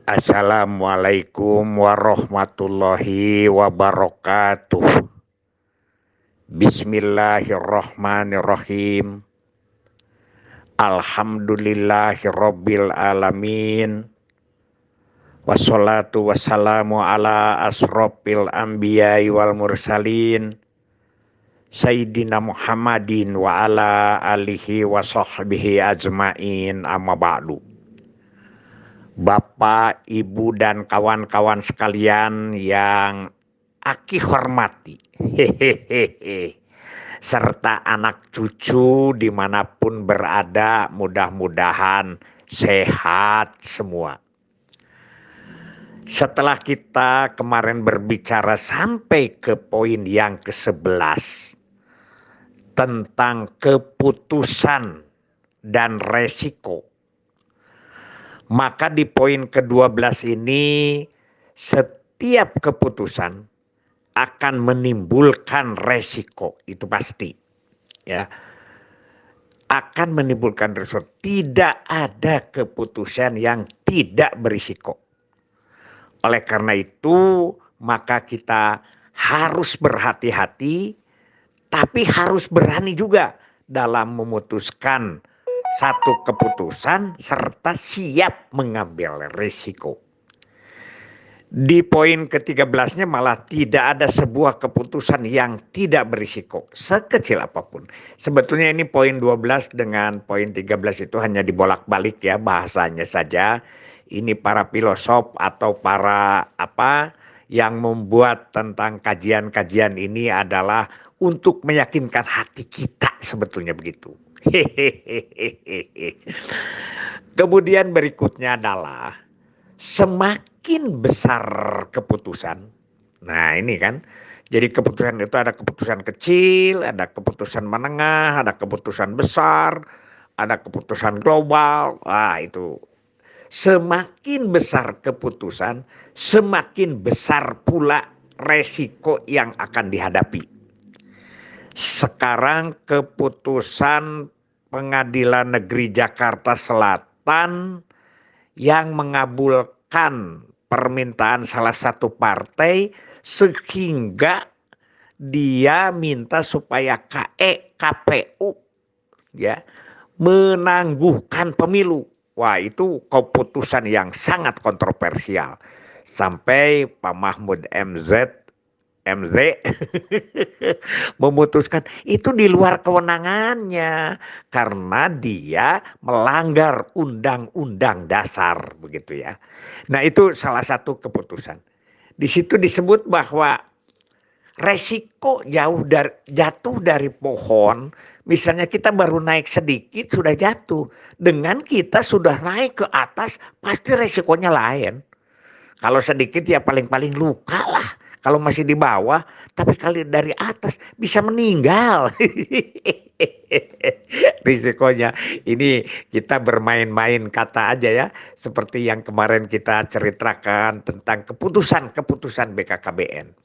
Assalamualaikum warahmatullahi wabarakatuh. Bismillahirrahmanirrahim. Alhamdulillahirabbil alamin. Wassalatu wassalamu ala asrofil anbiya'i wal mursalin. Sayyidina Muhammadin wa ala alihi wa sahbihi ajmain, amma ba'du. Bapak, Ibu, dan kawan-kawan sekalian yang Aki hormati, serta anak cucu dimanapun berada, mudah-mudahan sehat semua. Setelah kita kemarin berbicara sampai ke poin yang ke-11 tentang keputusan dan resiko, maka di poin ke-12 ini setiap keputusan akan menimbulkan resiko, itu pasti. Ya. Akan menimbulkan resiko. Tidak ada keputusan yang tidak berisiko. Oleh karena itu, maka kita harus berhati-hati, tapi harus berani juga dalam memutuskan satu keputusan serta siap mengambil risiko. Di poin ke-13-nya malah tidak ada sebuah keputusan yang tidak berisiko, sekecil apapun. Sebetulnya ini poin 12 dengan poin 13 itu hanya dibolak-balik ya bahasanya saja. Ini para filosof atau para yang membuat tentang kajian-kajian ini adalah untuk meyakinkan hati kita, sebetulnya begitu. Kemudian berikutnya adalah semakin besar keputusan. Nah ini kan, jadi keputusan itu ada keputusan kecil, ada keputusan menengah, ada keputusan besar, ada keputusan global. Wah itu, semakin besar keputusan, semakin besar pula resiko yang akan dihadapi. Sekarang keputusan Pengadilan Negeri Jakarta Selatan yang mengabulkan permintaan salah satu partai sehingga dia minta supaya KPU ya menangguhkan pemilu. Wah, itu keputusan yang sangat kontroversial. Sampai Pak Mahfud MZ memutuskan itu di luar kewenangannya karena dia melanggar undang-undang dasar, begitu ya. Nah, itu salah satu keputusan. Di situ disebut bahwa resiko jatuh dari pohon, misalnya kita baru naik sedikit sudah jatuh, dengan kita sudah naik ke atas pasti resikonya lain. Kalau sedikit ya paling-paling luka lah. Kalau masih di bawah, tapi kali dari atas bisa meninggal. Risikonya. Ini kita bermain-main kata aja ya. Seperti yang kemarin kita ceritakan tentang keputusan-keputusan BKKBN.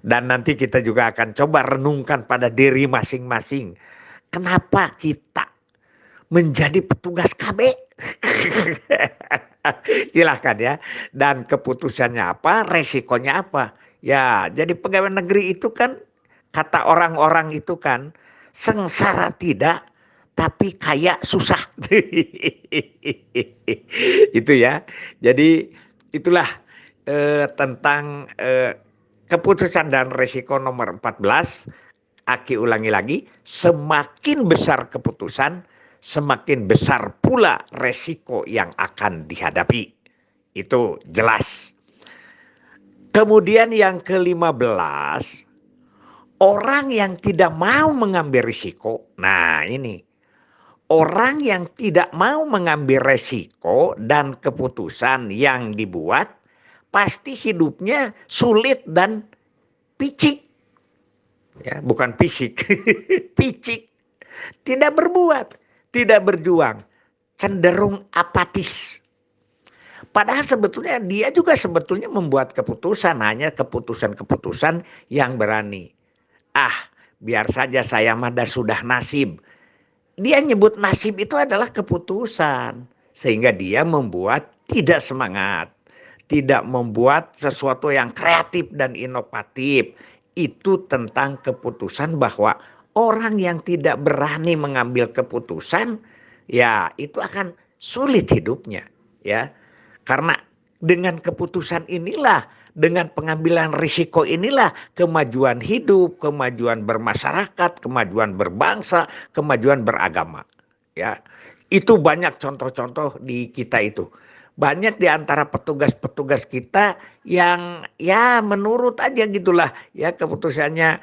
Dan nanti kita juga akan coba renungkan pada diri masing-masing. Kenapa kita menjadi petugas KB? Silahkan ya. Dan keputusannya apa, resikonya apa. Ya, jadi pegawai negeri itu kan, kata orang-orang itu kan, sengsara tidak, tapi kaya susah. Itu ya. Jadi itulah tentang keputusan dan resiko nomor 14. Aki ulangi lagi, semakin besar keputusan, semakin besar pula resiko yang akan dihadapi. Itu jelas. Kemudian yang ke-15, orang yang tidak mau mengambil risiko. Nah ini, orang yang tidak mau mengambil risiko dan keputusan yang dibuat, pasti hidupnya sulit dan picik. Ya, bukan fisik, picik. Tidak berbuat, tidak berjuang, cenderung apatis. Padahal sebetulnya dia juga membuat keputusan, hanya keputusan-keputusan yang berani. Biar saja saya mah sudah nasib. Dia nyebut nasib itu adalah keputusan. Sehingga dia membuat tidak semangat. tidak membuat sesuatu yang kreatif dan inovatif. Itu tentang keputusan bahwa orang yang tidak berani mengambil keputusan, ya itu akan sulit hidupnya, ya. Karena dengan keputusan inilah, dengan pengambilan risiko inilah kemajuan hidup, kemajuan bermasyarakat, kemajuan berbangsa, kemajuan beragama. Ya, itu banyak contoh-contoh di kita itu. Banyak di antara petugas-petugas kita yang ya menurut aja gitulah ya keputusannya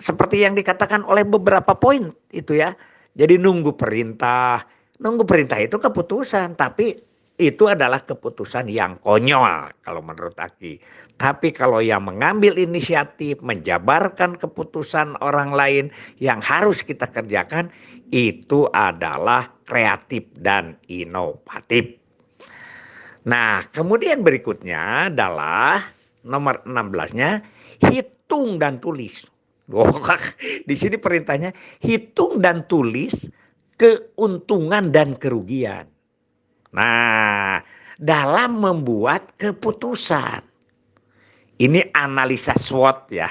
seperti yang dikatakan oleh beberapa poin itu ya. Jadi nunggu perintah itu keputusan, tapi itu adalah keputusan yang konyol kalau menurut Aki. Tapi kalau yang mengambil inisiatif, menjabarkan keputusan orang lain yang harus kita kerjakan, itu adalah kreatif dan inovatif. Nah, kemudian berikutnya adalah nomor 16-nya hitung dan tulis. Di sini perintahnya hitung dan tulis keuntungan dan kerugian. Nah, dalam membuat keputusan. Ini analisa SWOT ya.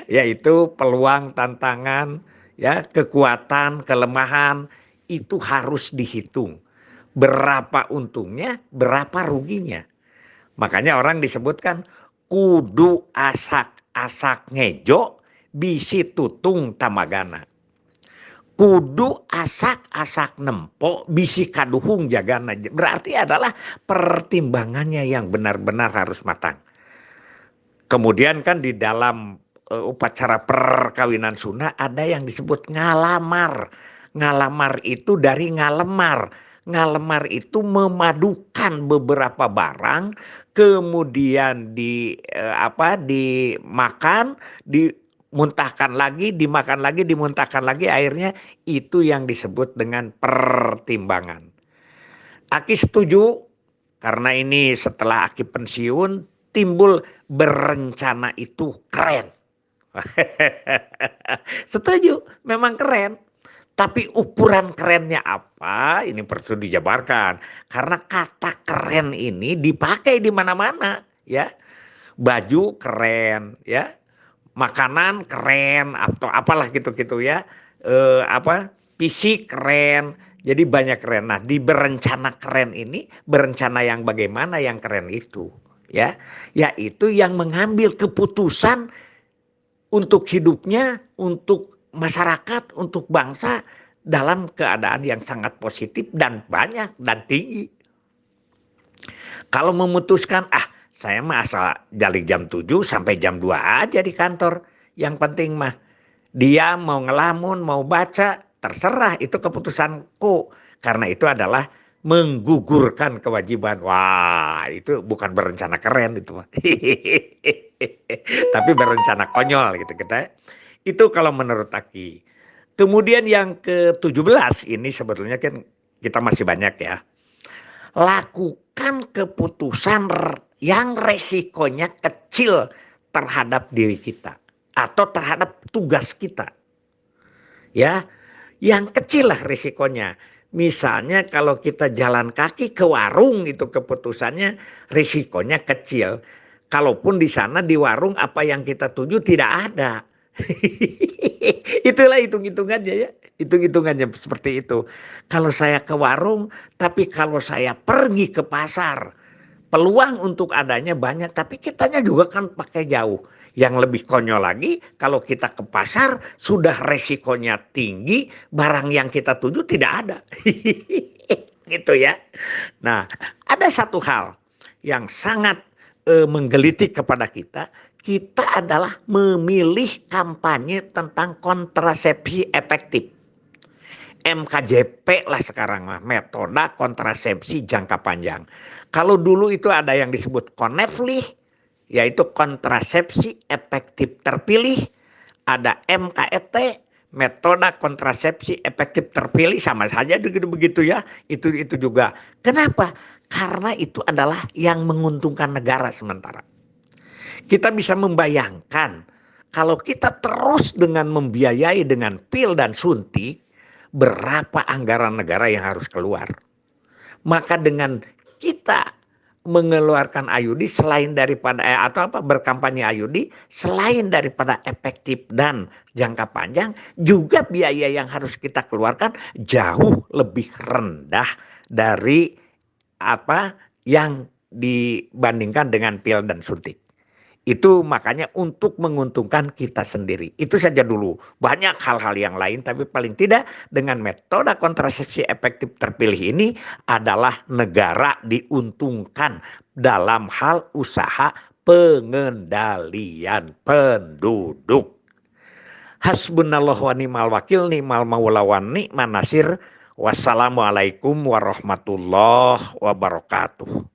Yaitu peluang, tantangan, ya, kekuatan, kelemahan itu harus dihitung. Berapa untungnya, berapa ruginya. Makanya orang disebutkan kudu asak-asak ngejo bisi tutung tamagana. Kudu asak-asak nempo bisi kaduhung jagana. Berarti adalah pertimbangannya yang benar-benar harus matang. Kemudian kan di dalam upacara perkawinan Sunda ada yang disebut ngalamar. Ngalamar itu dari ngalemar. Ngalemar itu memadukan beberapa barang, kemudian dimakan, dimuntahkan lagi, dimakan lagi, dimuntahkan lagi, akhirnya itu yang disebut dengan pertimbangan. Aki setuju karena ini setelah Aki pensiun timbul berencana itu keren. Setuju, memang keren. Tapi ukuran kerennya apa? Ini perlu dijabarkan. Karena kata keren ini dipakai di mana-mana, ya. Baju keren, ya. Makanan keren atau apalah gitu-gitu ya. Fisik keren. Jadi banyak keren. Nah, di berencana keren ini, berencana yang bagaimana yang keren itu, ya. Yaitu yang mengambil keputusan untuk hidupnya, untuk masyarakat, untuk bangsa dalam keadaan yang sangat positif dan banyak dan tinggi. Kalau memutuskan, saya mah asal jalik jam 7 sampai jam 2 aja di kantor. Yang penting mah dia mau ngelamun, mau baca, terserah itu keputusanku. Karena itu adalah menggugurkan kewajiban. Wah, itu bukan berencana keren itu mah. Tapi berencana konyol gitu kita. Itu kalau menurut Aki. Kemudian yang ke-17 ini sebetulnya kan kita masih banyak ya. Lakukan keputusan yang resikonya kecil terhadap diri kita atau terhadap tugas kita. Ya, yang kecil lah risikonya. Misalnya kalau kita jalan kaki ke warung itu keputusannya risikonya kecil. Kalaupun di sana di warung apa yang kita tuju tidak ada. Itulah hitung-hitungannya ya. Hitung-hitungannya seperti itu. Kalau saya ke warung, tapi kalau saya pergi ke pasar, peluang untuk adanya banyak, tapi kitanya juga kan pakai jauh. Yang lebih konyol lagi, kalau kita ke pasar sudah resikonya tinggi, barang yang kita tuju tidak ada. Gitu ya. Nah, ada satu hal yang sangat menggelitik kepada kita. Kita adalah memilih kampanye tentang kontrasepsi efektif. MKJP lah sekarang lah, metode kontrasepsi jangka panjang. Kalau dulu itu ada yang disebut koneflih, yaitu kontrasepsi efektif terpilih. Ada MKET, metode kontrasepsi efektif terpilih, sama saja begitu ya. Itu juga. Kenapa? Karena itu adalah yang menguntungkan negara sementara. Kita bisa membayangkan kalau kita terus dengan membiayai dengan pil dan suntik, berapa anggaran negara yang harus keluar. Maka dengan kita mengeluarkan IUD selain daripada atau apa berkampanye IUD selain daripada efektif dan jangka panjang, juga biaya yang harus kita keluarkan jauh lebih rendah dari apa yang dibandingkan dengan pil dan suntik. Itu makanya untuk menguntungkan kita sendiri. Itu saja dulu. Banyak hal-hal yang lain, tapi paling tidak dengan metode kontrasepsi efektif terpilih ini adalah negara diuntungkan dalam hal usaha pengendalian penduduk. Hasbunallahu wa ni'mal wakil, ni'mal maula wa ni'man nasir. Wassalamualaikum warahmatullahi wabarakatuh.